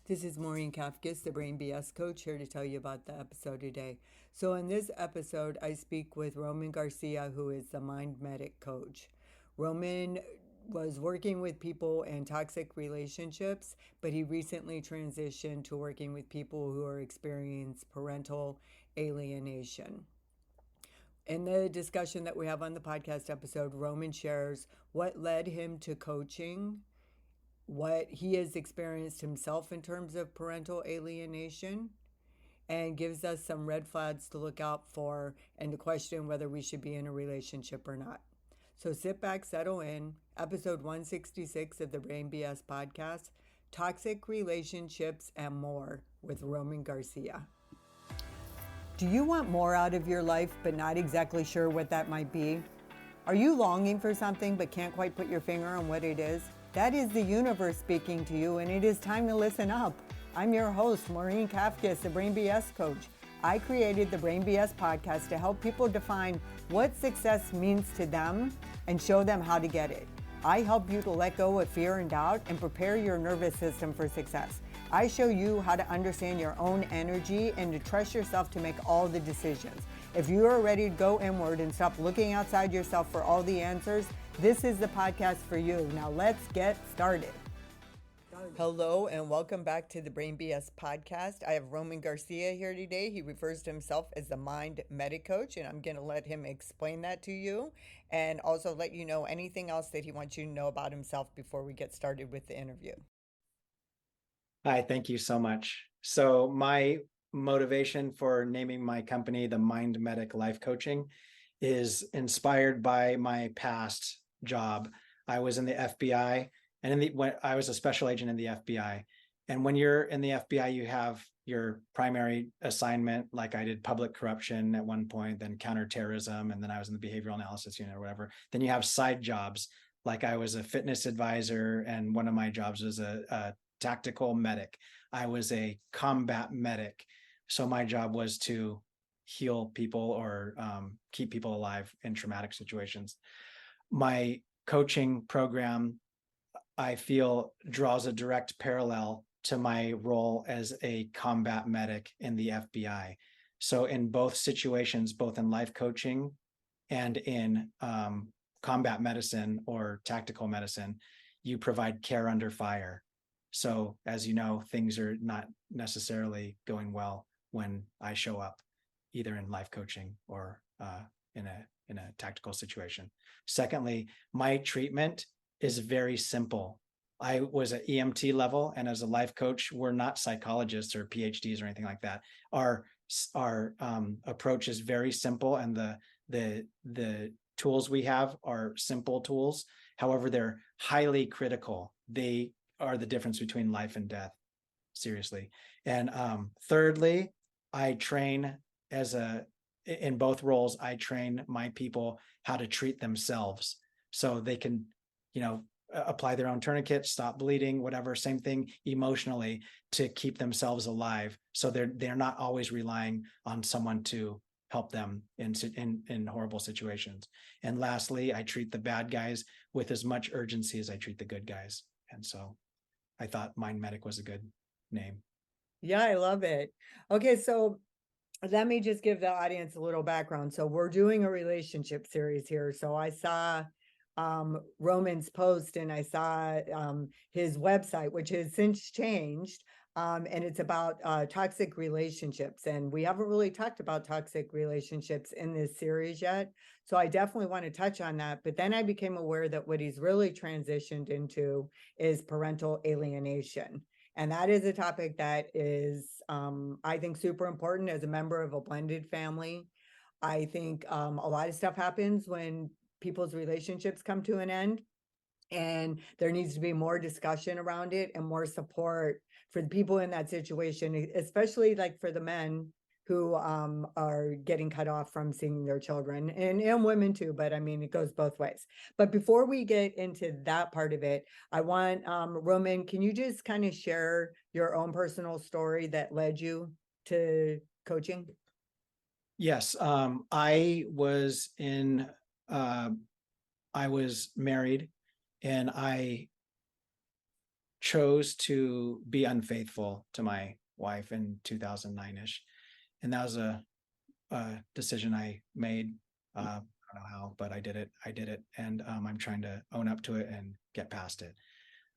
This is Maureen Kafkis, the Brain BS coach, here to tell you about the episode today. So, in this episode, I speak with Roman Garcia, who is the Mind Medic coach. Roman was working with people in toxic relationships, but he recently transitioned to working with people who are experiencing parental alienation. In the discussion that we have on the podcast episode, Roman shares what led him to coaching, what he has experienced himself in terms of parental alienation, and gives us some red flags to look out for and to question whether we should be in a relationship or not. So sit back, settle in. Episode 166 of the Brain BS podcast, Toxic Relationships and More with Roman Garcia. Do you want more out of your life but not exactly sure what that might be? Are you longing for something but can't quite put your finger on what it is? That is the universe speaking to you, and it is time to listen up. I'm your host, Maureen Kafkis, the Brain BS coach. I created the Brain BS podcast to help people define what success means to them and show them how to get it. I help you to let go of fear and doubt and prepare your nervous system for success. I show you how to understand your own energy and to trust yourself to make all the decisions. If you are ready to go inward and stop looking outside yourself for all the answers, this is the podcast for you. Now let's get started. Hello and welcome back to the Brain BS podcast. I have Roman Garcia here today. He refers to himself as the Mind Medic coach, and I'm going to let him explain that to you and also let you know anything else that he wants you to know about himself before we get started with the interview. Hi, thank you so much. So my motivation for naming my company the Mind Medic Life Coaching is inspired by my past job. I was in the FBI, and when I was a special agent in the FBI. And when you're in the FBI, you have your primary assignment, like I did public corruption at one point, then counterterrorism, and then I was in the behavioral analysis unit or whatever. Then you have side jobs, like I was a fitness advisor, and one of my jobs was a tactical medic. I was a combat medic. So my job was to heal people or keep people alive in traumatic situations. My coaching program, I feel, draws a direct parallel to my role as a combat medic in the FBI. So in both situations, both in life coaching and in combat medicine or tactical medicine, you provide care under fire. So as you know, things are not necessarily going well when I show up, either in life coaching or in a tactical situation. Secondly, my treatment is very simple. I was at EMT level, and as a life coach, we're not psychologists or PhDs or anything like that. Our approach is very simple, and the tools we have are simple tools. However, they're highly critical. They are the difference between life and death, seriously. And thirdly, I train in both roles, I train my people how to treat themselves so they can, apply their own tourniquet, stop bleeding, whatever. Same thing emotionally, to keep themselves alive. So they're not always relying on someone to help them in horrible situations. And lastly, I treat the bad guys with as much urgency as I treat the good guys. And so I thought Mind Medic was a good name. Yeah, I love it. Okay, so let me just give the audience a little background. So we're doing a relationship series here. So I saw Roman's post, and I saw his website, which has since changed. And it's about toxic relationships. And we haven't really talked about toxic relationships in this series yet. So I definitely want to touch on that. But then I became aware that what he's really transitioned into is parental alienation. And that is a topic that is, I think, super important as a member of a blended family. I think a lot of stuff happens when people's relationships come to an end, and there needs to be more discussion around it and more support for the people in that situation, especially like for the men who are getting cut off from seeing their children, and women too, but I mean, it goes both ways. But before we get into that part of it, I want, Roman, can you just kind of share your own personal story that led you to coaching? Yes, I was I was married, and I chose to be unfaithful to my wife in 2009ish, and that was a decision I made. I don't know how, but I did it. And I'm trying to own up to it and get past it.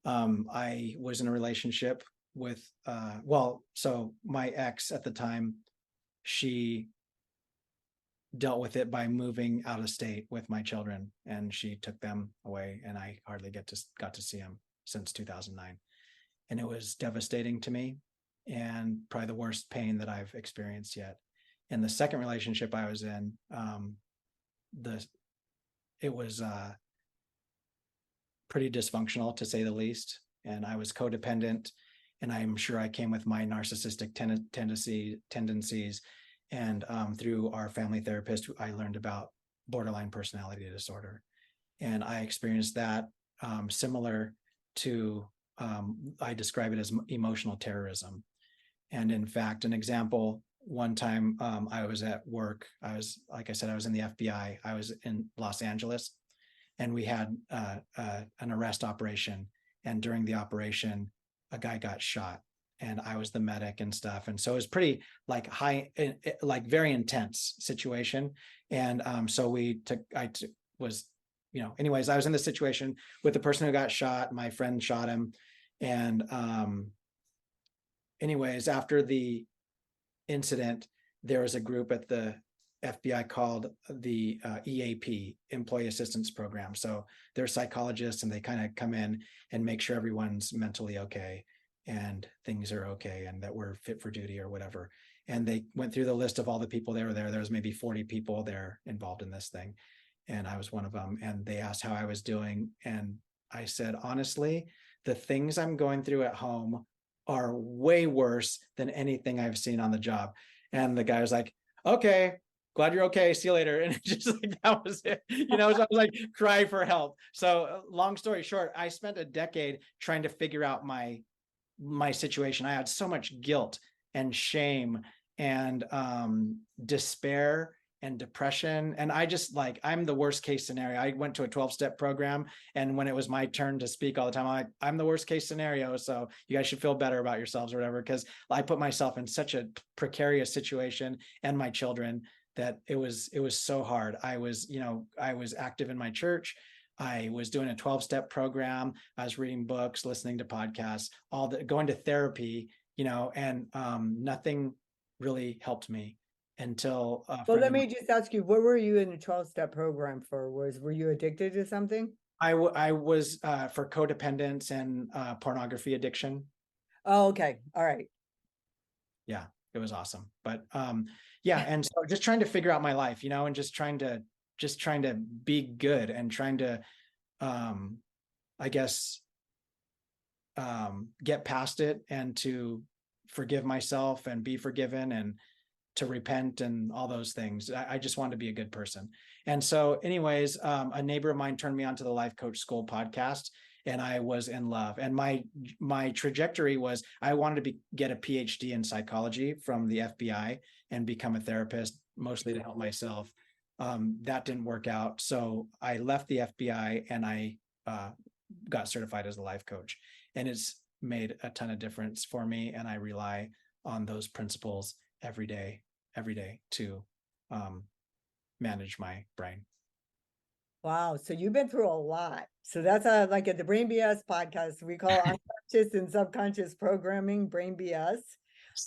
I was in a relationship with, so my ex at the time, she dealt with it by moving out of state with my children, and she took them away, and I hardly got to see them since 2009. And it was devastating to me, and probably the worst pain that I've experienced yet. In the second relationship I was in, the it was pretty dysfunctional, to say the least, and I was codependent, and I'm sure I came with my narcissistic tendencies. And through our family therapist, I learned about borderline personality disorder, and I experienced that, similar to, I describe it as emotional terrorism. And in fact, an example, one time, I was at work. Like I said, I was in the FBI. I was in Los Angeles, and we had an arrest operation. And during the operation, a guy got shot, and I was the medic and stuff. And so it was pretty like like very intense situation. And so was, anyways, I was in the situation with the person who got shot. My friend shot him. And anyways, after the incident, there was a group at the FBI called the EAP, Employee Assistance Program. So they're psychologists, and they kind of come in and make sure everyone's mentally okay and things are okay and that we're fit for duty or whatever. And they went through the list of all the people that were there. There was maybe 40 people there involved in this thing, and I was one of them. And they asked how I was doing, and I said, honestly, the things I'm going through at home are way worse than anything I've seen on the job. And the guy was like, okay, glad you're okay. See you later. And just like, that was it. So I was like, cry for help. So long story short, I spent a decade trying to figure out my situation. I had so much guilt and shame and despair and depression. And I just I'm the worst case scenario. I went to a 12-step program, and when it was my turn to speak all the time, I'm the worst case scenario. So you guys should feel better about yourselves or whatever, because I put myself in such a precarious situation, and my children, that it was so hard. I was active in my church. I was doing a 12-step program. I was reading books, listening to podcasts, going to therapy, and nothing really helped me until Well, let me just ask you, what were you in the 12-step program for? Were you addicted to something? I was for codependence and pornography addiction. Oh, okay. All right. Yeah, it was awesome. But yeah, and so just trying to figure out my life, and just trying to be good, and trying to I guess get past it, and to forgive myself and be forgiven, and to repent and all those things. I just wanted to be a good person. And so anyways, a neighbor of mine turned me on to the Life Coach School podcast, and I was in love. And my trajectory was, I wanted to get a PhD in psychology from the FBI and become a therapist, mostly to help myself. That didn't work out. So I left the FBI, and I got certified as a life coach. And it's made a ton of difference for me. And I rely on those principles every day to manage my brain. Wow. So you've been through a lot. So that's like at the Brain BS podcast, we call unconscious and subconscious programming Brain BS.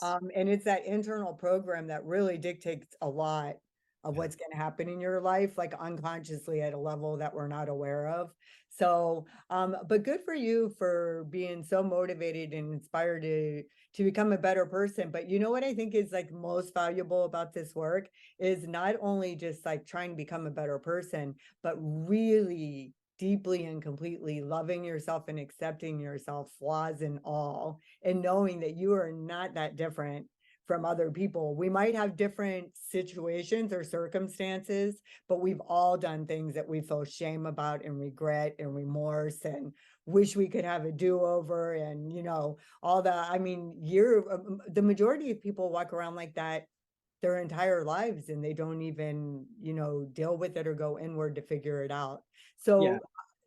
And it's that internal program that really dictates a lot of what's going to happen in your life, like unconsciously at a level that we're not aware of. So, but good for you for being so motivated and inspired to become a better person. But you know what I think is like most valuable about this work is not only just like trying to become a better person, but really deeply and completely loving yourself and accepting yourself, flaws and all, and knowing that you are not that different from other people. We might have different situations or circumstances, but we've all done things that we feel shame about and regret and remorse and wish we could have a do-over, and all that. I mean, the majority of people walk around like that their entire lives, and they don't even deal with it or go inward to figure it out. So Yeah.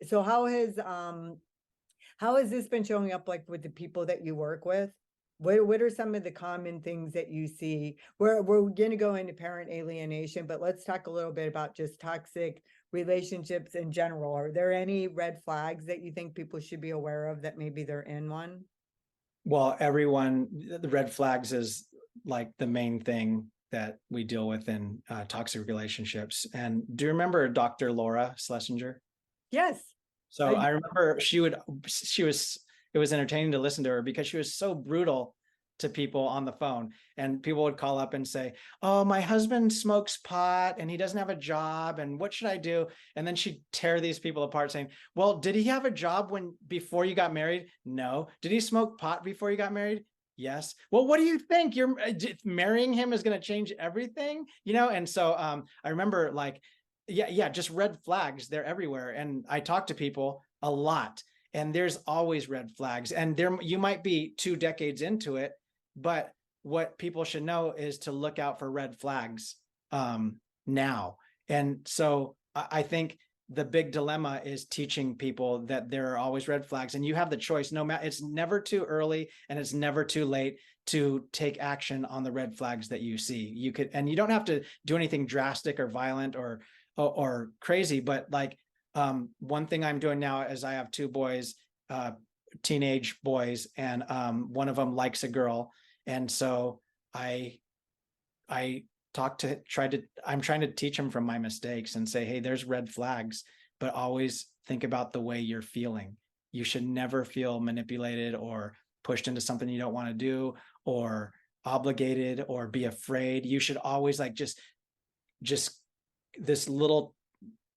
so how How has this been showing up like with the people that you work with? What are some of the common things that you see? We're gonna go into parent alienation, but let's talk a little bit about just toxic relationships in general. Are there any red flags that you think people should be aware of that maybe they're in one? Well, the red flags is like the main thing that we deal with in toxic relationships. And do you remember Dr. Laura Schlesinger? Yes. So I I remember it was entertaining to listen to her because she was so brutal to people on the phone. And people would call up and say, "Oh, my husband smokes pot and he doesn't have a job. And what should I do?" And then she'd tear these people apart saying, "Well, did he have a job before you got married? No. Did he smoke pot before you got married? Yes. Well, what do you think? You're marrying him is going to change everything, you know?" And so I remember like, yeah, just red flags. They're everywhere. And I talk to people a lot, and there's always red flags. And you might be 2 decades into it, but what people should know is to look out for red flags now. And so I think the big dilemma is teaching people that there are always red flags, and you have the choice. No matter, it's never too early and it's never too late to take action on the red flags that you see. You could, and you don't have to do anything drastic or violent or crazy, but like one thing I'm doing now is I have 2 boys, teenage boys, and one of them likes a girl, and so I I'm trying to teach them from my mistakes and say, hey, there's red flags, but always think about the way you're feeling. You should never feel manipulated or pushed into something you don't want to do, or obligated, or be afraid. You should always like just this little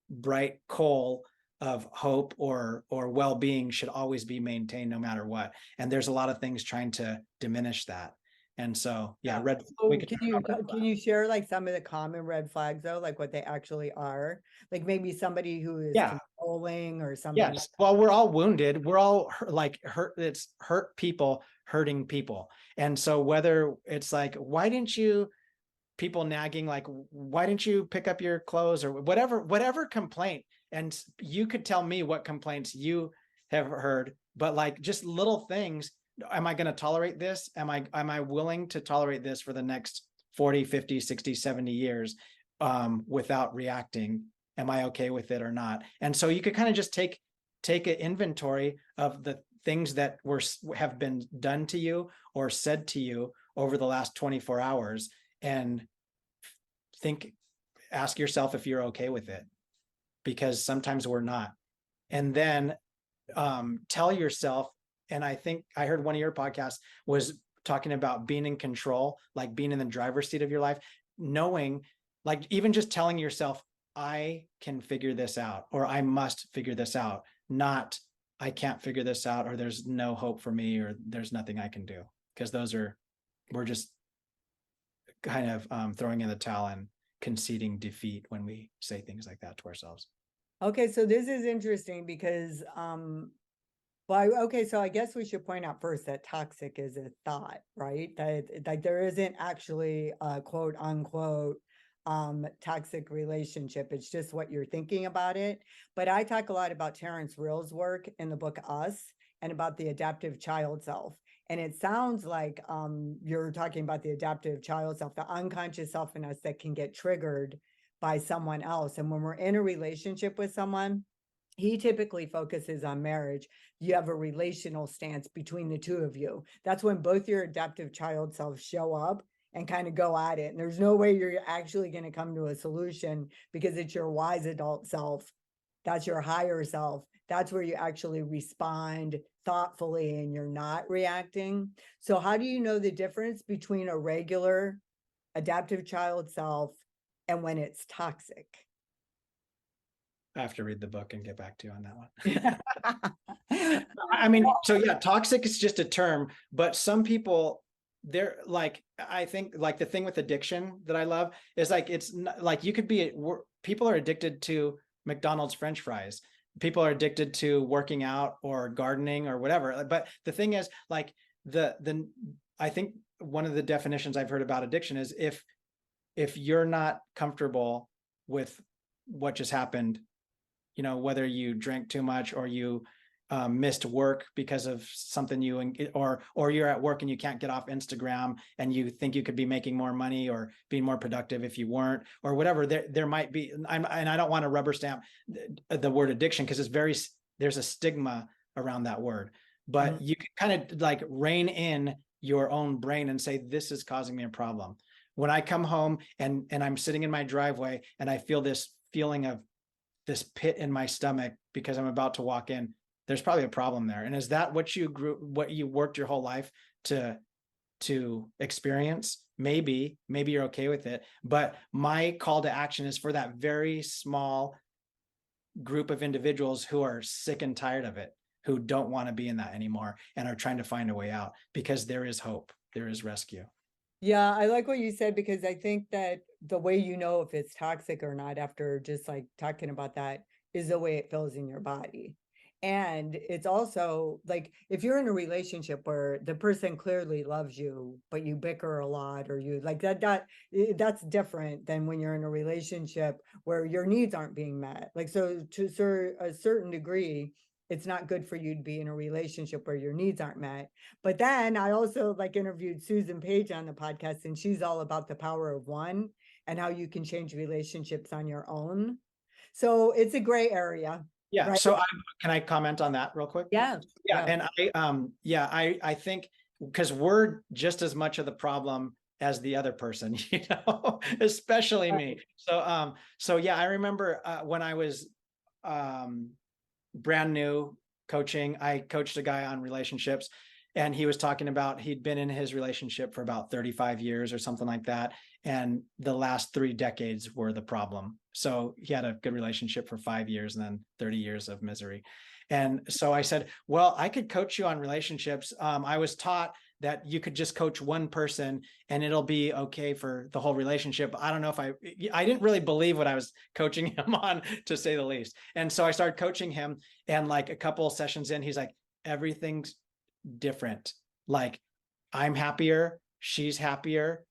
bright coal of hope or well-being should always be maintained no matter what. And there's a lot of things trying to diminish that. And so yeah, we could can you share like some of the common red flags though, like what they actually are? Like maybe somebody who is yeah, controlling or somebody. yes. Well, we're all wounded. We're all hurt. It's hurt people hurting people. And so whether it's like, why didn't you, people nagging, like, why didn't you pick up your clothes, or whatever complaint. And you could tell me what complaints you have heard, but like just little things. Am I going to tolerate this? Am I willing to tolerate this for the next 40, 50, 60, 70 years without reacting? Am I okay with it or not? And so you could kind of just take an inventory of the things that have been done to you or said to you over the last 24 hours, and ask yourself if you're okay with it, because sometimes we're not. And then tell yourself, and I think I heard one of your podcasts was talking about being in control, like being in the driver's seat of your life, knowing, like even just telling yourself, I can figure this out, or I must figure this out, not I can't figure this out, or there's no hope for me, or there's nothing I can do. Because we're just kind of throwing in the towel and conceding defeat when we say things like that to ourselves. Okay, so this is interesting because well, okay, so I guess we should point out first that toxic is a thought, right? That there isn't actually a quote unquote toxic relationship. It's just what you're thinking about it. But I talk a lot about Terrence Real's work in the book Us, and about the adaptive child self. And it sounds like you're talking about the adaptive child self, the unconscious self in us that can get triggered by someone else. And when we're in a relationship with someone, he typically focuses on marriage. You have a relational stance between the two of you. That's when both your adaptive child selves show up and kind of go at it. And there's no way you're actually going to come to a solution, because it's your wise adult self. That's your higher self. That's where you actually respond thoughtfully and you're not reacting. So how do you know the difference between a regular adaptive child self and when it's toxic? I have to read the book and get back to you on that one. I mean, so yeah, toxic is just a term, but some people, they're like, I think like the thing with addiction that I love is like, it's not, like you could be, people are addicted to McDonald's French fries. People are addicted to working out or gardening or whatever. But the thing is, like I think one of the definitions I've heard about addiction is if you're not comfortable with what just happened, you know, whether you drank too much or you missed work because of something or you're at work and you can't get off Instagram and you think you could be making more money or being more productive if you weren't, or whatever. There might be, and I don't want to rubber stamp the word addiction, because there's a stigma around that word, but you can kind of like rein in your own brain and say, this is causing me a problem. When I come home and I'm sitting in my driveway and I feel this feeling of this pit in my stomach because I'm about to walk in, there's probably a problem there. And is that what you worked your whole life to experience? Maybe you're okay with it, but my call to action is for that very small group of individuals who are sick and tired of it, who don't want to be in that anymore and are trying to find a way out, because there is hope, there is rescue. Yeah, I like what you said, because I think that the way you know if it's toxic or not after just like talking about that is the way it feels in your body. And it's also like if you're in a relationship where the person clearly loves you, but you bicker a lot, or you like that's different than when you're in a relationship where your needs aren't being met. Like, so to a certain degree, it's not good for you to be in a relationship where your needs aren't met. But then I also like interviewed Susan Page on the podcast, and she's all about the power of one and how you can change relationships on your own. So it's a gray area, Yeah. right? So can I comment on that real quick? Yeah. Yeah. Yeah. And I think because we're just as much of the problem as the other person, especially me. So yeah, I remember when I was brand new coaching, I coached a guy on relationships, and he was talking about he'd been in his relationship for about 35 years or something like that, and the last 3 decades were the problem. So he had a good relationship for 5 years and then 30 years of misery. And so I said, well, I could coach you on relationships. I was taught that you could just coach one person and it'll be okay for the whole relationship. I don't know if I didn't really believe what I was coaching him on, to say the least. And so I started coaching him, and like a couple of sessions in, he's like, everything's different. Like, I'm happier, she's happier,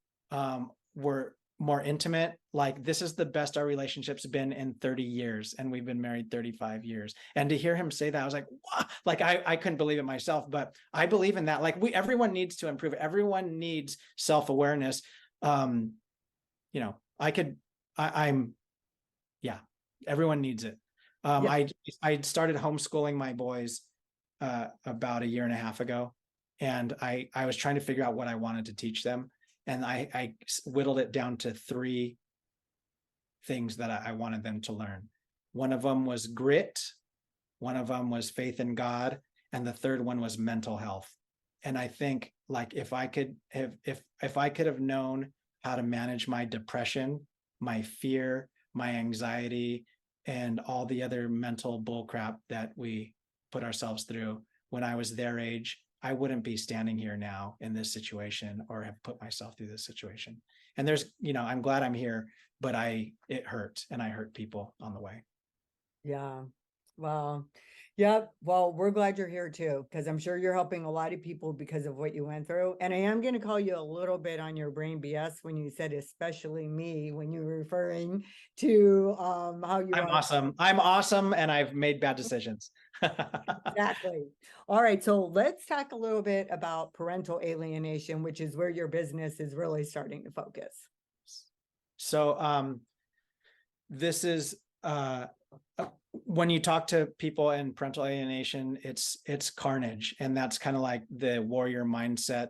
we're more intimate. Like, this is the best our relationship's been in 30 years, and we've been married 35 years. And to hear him say that, I was like, wow. Like, I couldn't believe it myself, but I believe in that. Like, everyone needs to improve, everyone needs self-awareness. I'm yeah, everyone needs it. Yeah. I started homeschooling my boys about a year and a half ago, and I was trying to figure out what I wanted to teach them, and I whittled it down to 3 things that I wanted them to learn. One of them was grit, one of them was faith in God, and the third one was mental health. And I think, like, if I could have known how to manage my depression, my fear, my anxiety, and all the other mental bullcrap that we put ourselves through when I was their age, I wouldn't be standing here now in this situation, or have put myself through this situation. And I'm glad I'm here, but it hurt, and I hurt people on the way. Yeah. Well, yeah. Well, we're glad you're here too, because I'm sure you're helping a lot of people because of what you went through. And I am going to call you a little bit on your brain BS when you said, especially me, when you were referring to how you I'm are. awesome. I'm awesome, and I've made bad decisions. Exactly. All right. So let's talk a little bit about parental alienation, which is where your business is really starting to focus. So this is when you talk to people in parental alienation, it's carnage, and that's kind of like the warrior mindset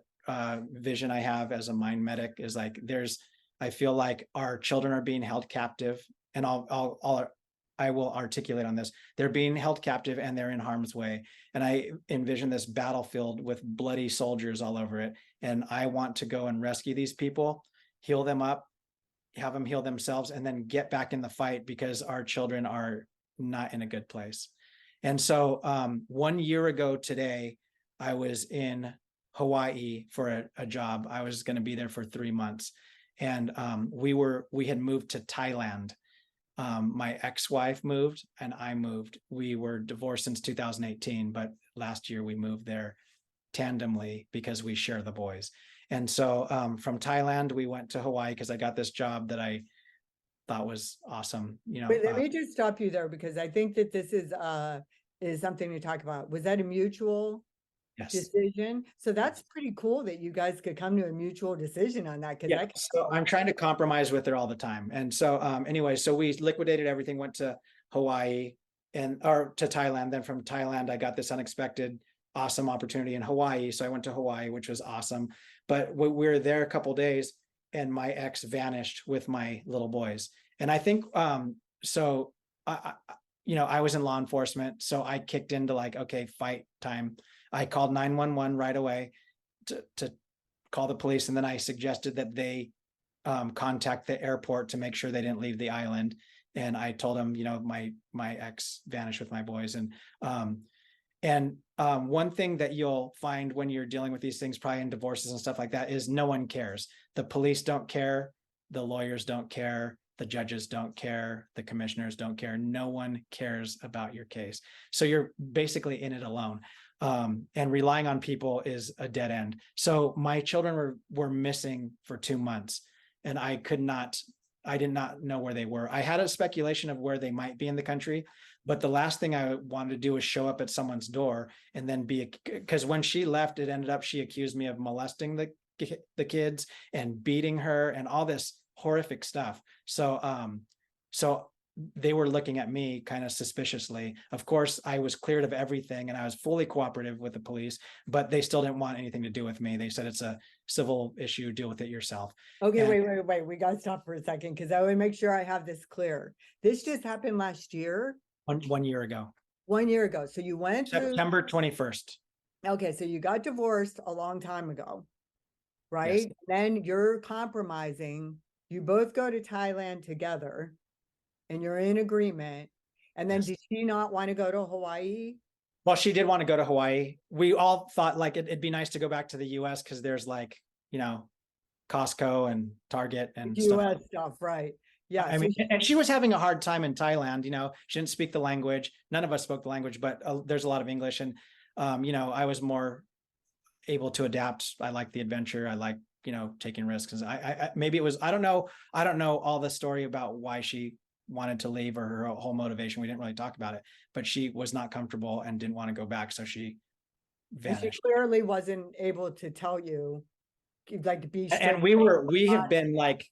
vision I have as a mind medic. Is like, I feel like our children are being held captive, and I will articulate on this. They're being held captive and they're in harm's way. And I envision this battlefield with bloody soldiers all over it. And I want to go and rescue these people, heal them up, have them heal themselves, and then get back in the fight, because our children are not in a good place. And so 1 year ago today, I was in Hawaii for a job. I was going to be there for 3 months. And we had moved to Thailand. My ex-wife moved and I moved. We were divorced since 2018, but last year we moved there tandemly because we share the boys. And so from Thailand, we went to Hawaii because I got this job that I thought was awesome. Wait, let me just stop you there, because I think that this is is something to talk about. Was that a mutual Yes. decision? So that's Yes. pretty cool that you guys could come to a mutual decision on that, because Yeah. that can So I'm trying to compromise with her all the time. And so anyway, so we liquidated everything, went to Hawaii or to Thailand. Then from Thailand, I got this unexpected, awesome opportunity in Hawaii. So I went to Hawaii, which was awesome. But we were there a couple days and my ex vanished with my little boys. And I think so I was in law enforcement. So I kicked into like, okay, fight time. I called 911 right away to call the police. And then I suggested that they contact the airport to make sure they didn't leave the island. And I told them, my ex vanished with my boys. And one thing that you'll find when you're dealing with these things, probably in divorces and stuff like that, is no one cares. The police don't care. The lawyers don't care. The judges don't care. The commissioners don't care. No one cares about your case. So you're basically in it alone. And relying on people is a dead end. So my children were missing for 2 months, and I did not know where they were. I had a speculation of where they might be in the country, but the last thing I wanted to do was show up at someone's door and then because when she left, it ended up she accused me of molesting the kids and beating her and all this horrific stuff. So they were looking at me kind of suspiciously. Of course, I was cleared of everything and I was fully cooperative with the police, but they still didn't want anything to do with me. They said it's a civil issue, deal with it yourself. Okay, And wait. We got to stop for a second because I want to make sure I have this clear. This just happened last year, one year ago, 1 year ago. So you went through, September 21st. okay, so you got divorced a long time ago, Yes. right? Then you're compromising. You both go to Thailand together and you're in agreement. And then Yes. did she not want to go to Hawaii? Well, she did want to go to Hawaii. We all thought like it'd be nice to go back to the US because there's like, Costco and Target and stuff. US stuff, right? Yeah. I mean, and she was having a hard time in Thailand. She didn't speak the language. None of us spoke the language, but there's a lot of English. And, I was more able to adapt. I like the adventure. I like, taking risks. Maybe it was, I don't know all the story about why she wanted to leave or her whole motivation. We didn't really talk about it, but she was not comfortable and didn't want to go back. So she and she vanished. clearly wasn't able to tell you, like, be straight. And we have been like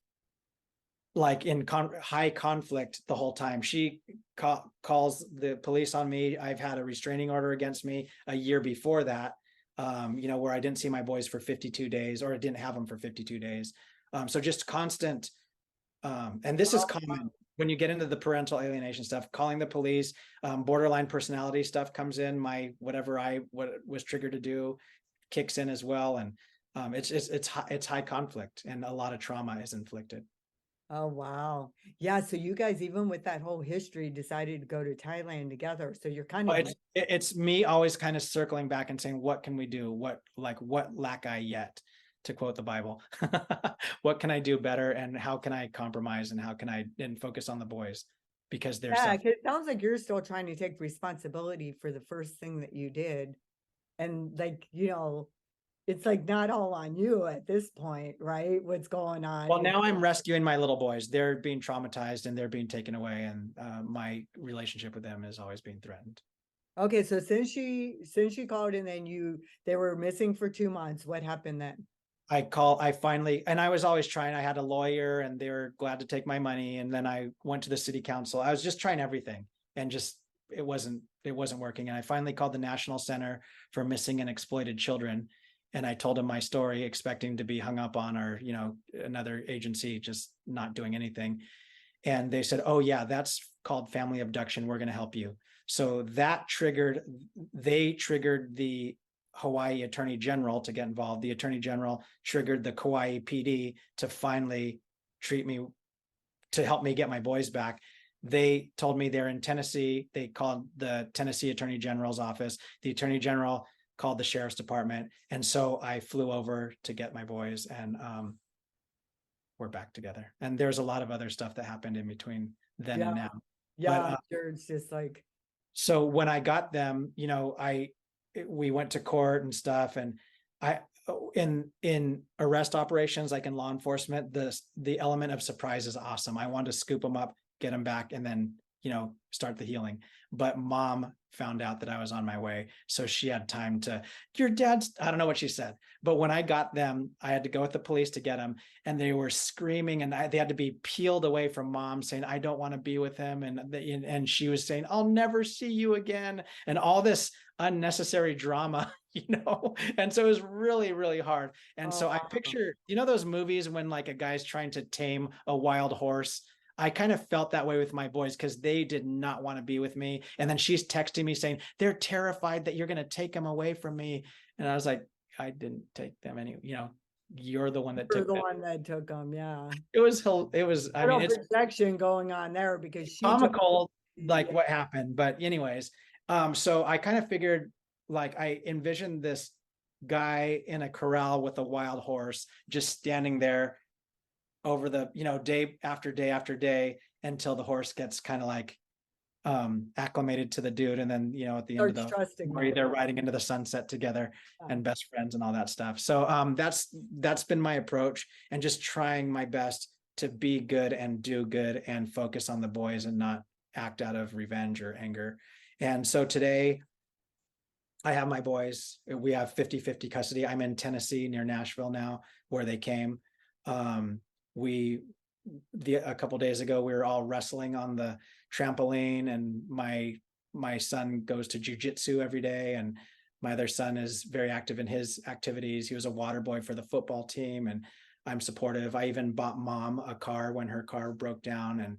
in high conflict the whole time. She calls the police on me. I've had a restraining order against me a year before that, where I didn't see my boys for 52 days or I didn't have them for 52 days. So just constant, and this is common when you get into the parental alienation stuff, calling the police, borderline personality stuff comes in. What was triggered to do kicks in as well. And it's high conflict and a lot of trauma is inflicted. Oh, wow. Yeah. So you guys, even with that whole history, decided to go to Thailand together. So you're kind of, It's me always kind of circling back and saying, what can we do? What lack I yet, to quote the Bible? What can I do better? And how can I compromise? And how can I focus on the boys? Because they're yeah, 'cause it sounds like you're still trying to take responsibility for the first thing that you did. And like, it's like not all on you at this point, right? What's going on? Well, now I'm rescuing my little boys. They're being traumatized and they're being taken away. And my relationship with them is always being threatened. Okay, so since she called and then they were missing for 2 months, what happened then? I finally, and I was always trying, I had a lawyer and they were glad to take my money. And then I went to the city council. I was just trying everything and just, it wasn't working. And I finally called the National Center for Missing and Exploited Children. And I told them my story, expecting to be hung up on, or, another agency just not doing anything. And they said, oh yeah, that's called family abduction. We're going to help you. So they triggered the Hawaii Attorney General to get involved. The Attorney General triggered the Kauai PD to finally to help me get my boys back. They told me they're in Tennessee. They called the Tennessee Attorney General's office. The Attorney General called the Sheriff's Department. And so I flew over to get my boys, and we're back together. And there's a lot of other stuff that happened in between then and now. Yeah, but, I'm sure it's just like. So when I got them, we went to court and stuff, and in arrest operations, like in law enforcement, the element of surprise is awesome. I wanted to scoop them up, get them back, and then start the healing. But mom found out that I was on my way. So she had time to, your dad's, I don't know what she said. But when I got them, I had to go with the police to get them. And they were screaming, and they had to be peeled away from mom, saying, I don't want to be with him. And she was saying, I'll never see you again. And all this unnecessary drama, and so it was really, really hard. And Oh, so I wow. picture, those movies when like a guy's trying to tame a wild horse. I kind of felt that way with my boys, because they did not want to be with me. And then she's texting me saying, they're terrified that you're going to take them away from me. And I was like, I didn't take them any, you're the one that You're took the them. one that took them, yeah. I mean, Little it's projection going on there because she took, comical, like yeah. what happened. But anyways, so I kind of figured, like, I envisioned this guy in a corral with a wild horse, just standing there over the, day after day after day, until the horse gets kind of like acclimated to the dude. And then, at the end of Starts the trusting story, them. they're riding into the sunset together Yeah. and best friends and all that stuff. So that's been my approach, and just trying my best to be good and do good and focus on the boys and not act out of revenge or anger. And so today I have my boys. We have 50-50 custody. I'm in Tennessee near Nashville now, where they came. We a couple days ago, we were all wrestling on the trampoline, and my son goes to jujitsu every day, and my other son is very active in his activities. He was a water boy for the football team, and I'm supportive. I even bought mom a car when her car broke down, and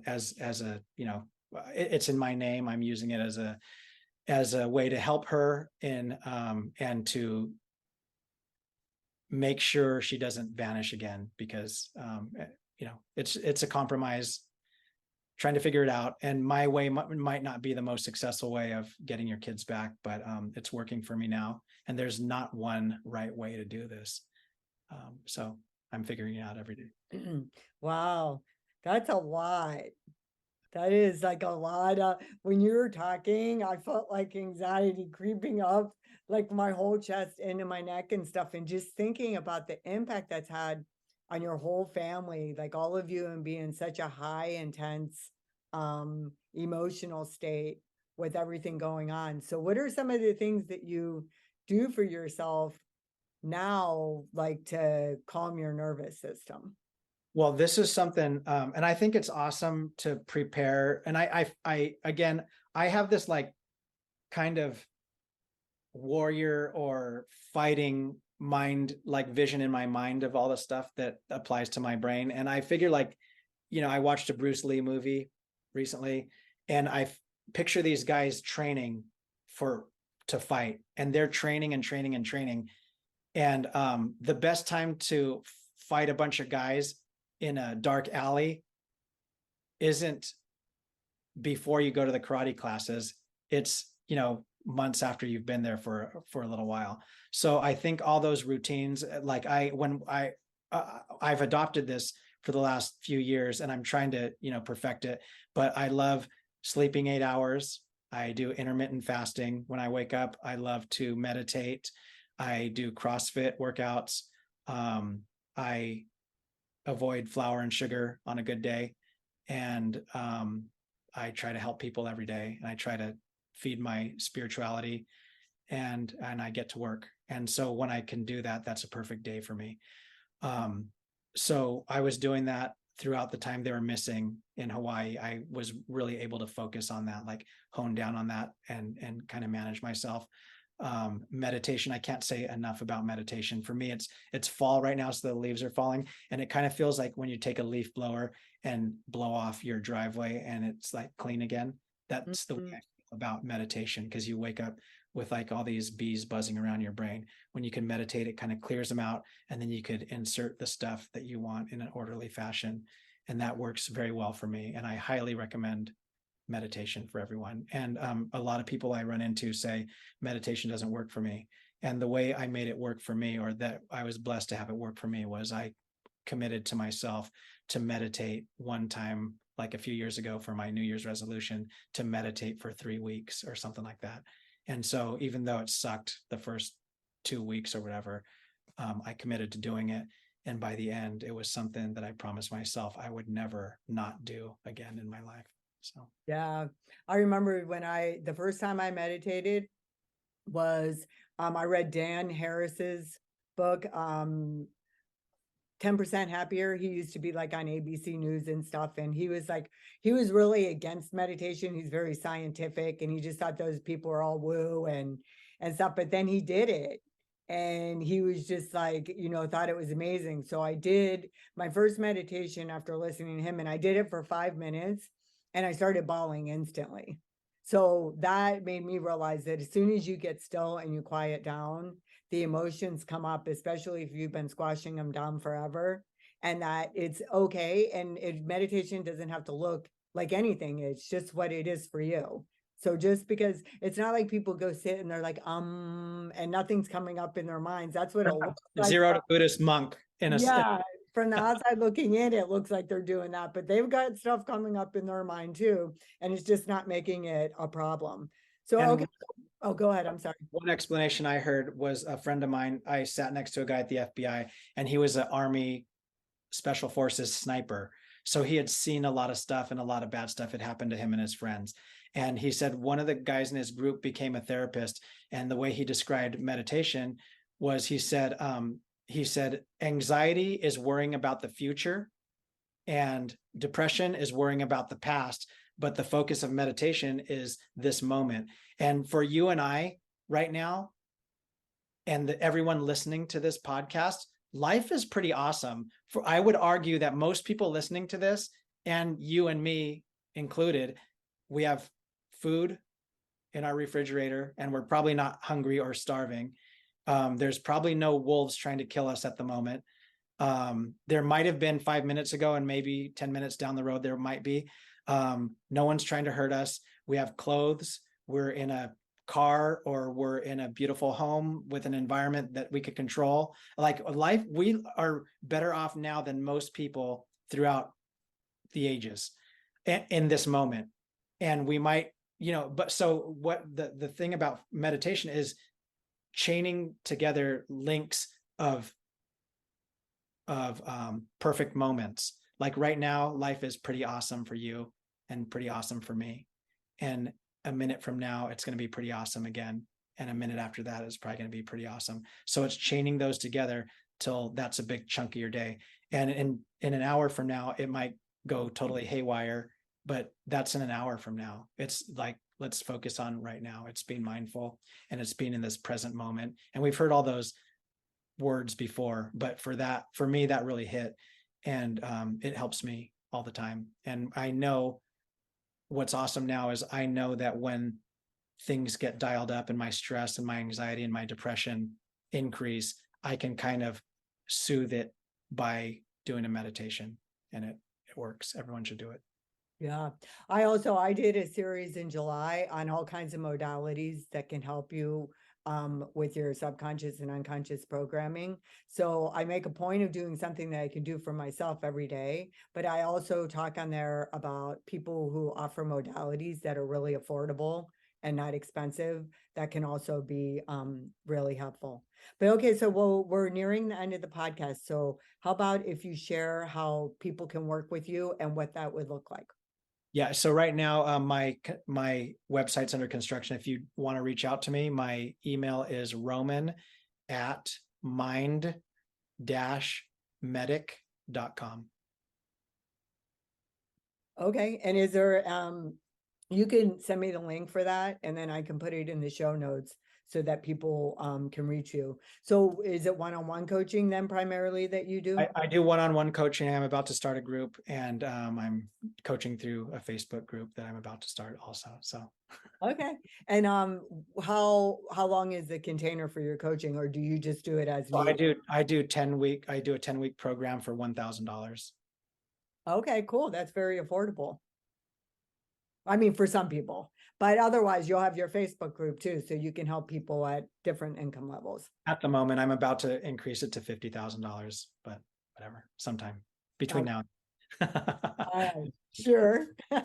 as a, it's in my name. I'm using it as a way to help her in, and to make sure she doesn't vanish again, because it's a compromise, trying to figure it out. And my way might not be the most successful way of getting your kids back, but it's working for me now. And there's not one right way to do this. So I'm figuring it out every day. Wow, that's a lot. That is like a lot of, when you were talking, I felt like anxiety creeping up like my whole chest into my neck and stuff. And just thinking about the impact that's had on your whole family, like all of you, and being in such a high, intense, emotional state with everything going on. So what are some of the things that you do for yourself now, like to calm your nervous system? Well, this is something, and I think it's awesome to prepare. And again, I have this like kind of warrior or fighting mind, like vision in my mind of all the stuff that applies to my brain. And I figure, like, I watched a Bruce Lee movie recently, and I picture these guys training to fight, and they're training and training and training. And the best time to fight a bunch of guys in a dark alley isn't before you go to the karate classes. It's, months after you've been there for a little while. So I think all those routines, like I've adopted this for the last few years, and I'm trying to, perfect it. But I love sleeping 8 hours. I do intermittent fasting when I wake up. I love to meditate. I do CrossFit workouts. I avoid flour and sugar on a good day. And I try to help people every day, and I try to feed my spirituality, and I get to work. And so when I can do that, that's a perfect day for me. So I was doing that throughout the time they were missing in Hawaii. I was really able to focus on that, like hone down on that, and kind of manage myself. Meditation, I can't say enough about meditation. For me, it's fall right now, so the leaves are falling, and it kind of feels like when you take a leaf blower and blow off your driveway and it's like clean again. That's the way I Mhm. feel about meditation, because you wake up with like all these bees buzzing around your brain. When you can meditate, it kind of clears them out, and then you could insert the stuff that you want in an orderly fashion. And that works very well for me, and I highly recommend meditation for everyone. And a lot of people I run into say meditation doesn't work for me. And the way I made it work for me, or that I was blessed to have it work for me, was I committed to myself to meditate one time, like a few years ago, for my New Year's resolution, to meditate for 3 weeks or something like that. And so even though it sucked the first 2 weeks or whatever, I committed to doing it. And by the end, it was something that I promised myself I would never not do again in my life. So Yeah. I remember the first time I meditated was, I read Dan Harris's book, 10% Happier. He used to be like on ABC News and stuff. And he was really against meditation. He's very scientific and he just thought those people were all woo and stuff. But then he did it. And he was just like, thought it was amazing. So I did my first meditation after listening to him, and I did it for 5 minutes and I started bawling instantly. So that made me realize that as soon as you get still and you quiet down, the emotions come up, especially if you've been squashing them down forever, and that it's okay. And meditation doesn't have to look like anything. It's just what it is for you. So just because it's not like people go sit and they're like, and nothing's coming up in their minds. That's what it looks like. Zero to Buddhist monk in a Yeah. From the outside looking in, it looks like they're doing that, but they've got stuff coming up in their mind too. And it's just not making it a problem. So, okay. Oh, go ahead. I'm sorry. One explanation I heard was a friend of mine. I sat next to a guy at the FBI, and he was an Army Special Forces sniper. So he had seen a lot of stuff, and a lot of bad stuff had happened to him and his friends. And he said one of the guys in his group became a therapist. And the way he described meditation was, he said, anxiety is worrying about the future and depression is worrying about the past, but the focus of meditation is this moment. And for you and I right now, and everyone listening to this podcast, life is pretty awesome. I would argue that most people listening to this, and you and me included, we have food in our refrigerator and we're probably not hungry or starving. There's probably no wolves trying to kill us at the moment. There might have been 5 minutes ago, and maybe 10 minutes down the road, there might be. No one's trying to hurt us. We have clothes. We're in a car, or we're in a beautiful home with an environment that we could control. Like life, we are better off now than most people throughout the ages in this moment. And we might, but so what the thing about meditation is chaining together links of perfect moments. Like right now, life is pretty awesome for you and pretty awesome for me. And a minute from now, it's going to be pretty awesome again. And a minute after that is probably going to be pretty awesome. So it's chaining those together till that's a big chunk of your day. And in an hour from now, it might go totally haywire, but that's in an hour from now. It's like, let's focus on right now. It's being mindful, and it's being in this present moment. And we've heard all those words before, but for me, that really hit. And it helps me all the time. And I know what's awesome now is I know that when things get dialed up and my stress and my anxiety and my depression increase, I can kind of soothe it by doing a meditation, and it works. Everyone should do it. Yeah. I did a series in July on all kinds of modalities that can help you with your subconscious and unconscious programming. So I make a point of doing something that I can do for myself every day, but I also talk on there about people who offer modalities that are really affordable and not expensive that can also be really helpful. But okay, so we're nearing the end of the podcast. So how about if you share how people can work with you and what that would look like? Yeah. So right now, my website's under construction. If you want to reach out to me, my email is roman@mind-medic.com. Okay. And is there, you can send me the link for that, and then I can put it in the show notes so that people can reach you. So is it one-on-one coaching then primarily that you do? I do one-on-one coaching. I'm about to start a group, and I'm coaching through a Facebook group that I'm about to start also. So Okay. And how long is the container for your coaching, or do you just do it as so needed? I do a 10-week program for $1,000. Okay, cool. That's very affordable. I mean, for some people, but otherwise you'll have your Facebook group too, so you can help people at different income levels. At the moment, I'm about to increase it to $50,000, but whatever, sometime between now and All right, sure. Okay,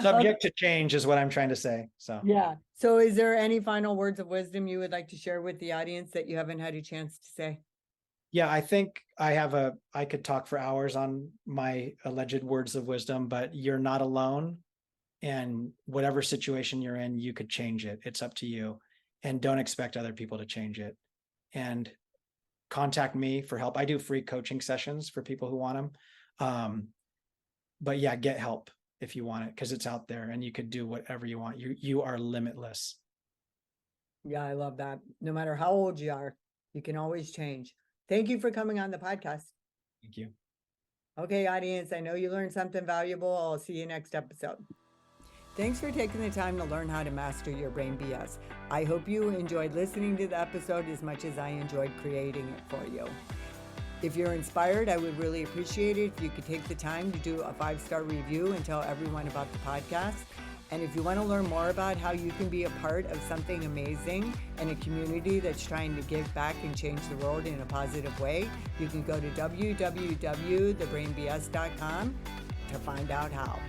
subject to change is what I'm trying to say. So yeah. So is there any final words of wisdom you would like to share with the audience that you haven't had a chance to say? yeah, I think I could talk for hours on my alleged words of wisdom, but you're not alone. and whatever situation you're in, you could change it. It's up to you. And don't expect other people to change it. And contact me for help. I do free coaching sessions for people who want them. But yeah, get help if you want it, because it's out there and you could do whatever you want. You are limitless. Yeah, I love that. No matter how old you are, you can always change. Thank you for coming on the podcast. Thank you. Okay, audience, I know you learned something valuable. I'll see you next episode. Thanks for taking the time to learn how to master your brain BS. I hope you enjoyed listening to the episode as much as I enjoyed creating it for you. If you're inspired, I would really appreciate it if you could take the time to do a 5-star review and tell everyone about the podcast. And if you want to learn more about how you can be a part of something amazing and a community that's trying to give back and change the world in a positive way, you can go to www.thebrainbs.com to find out how.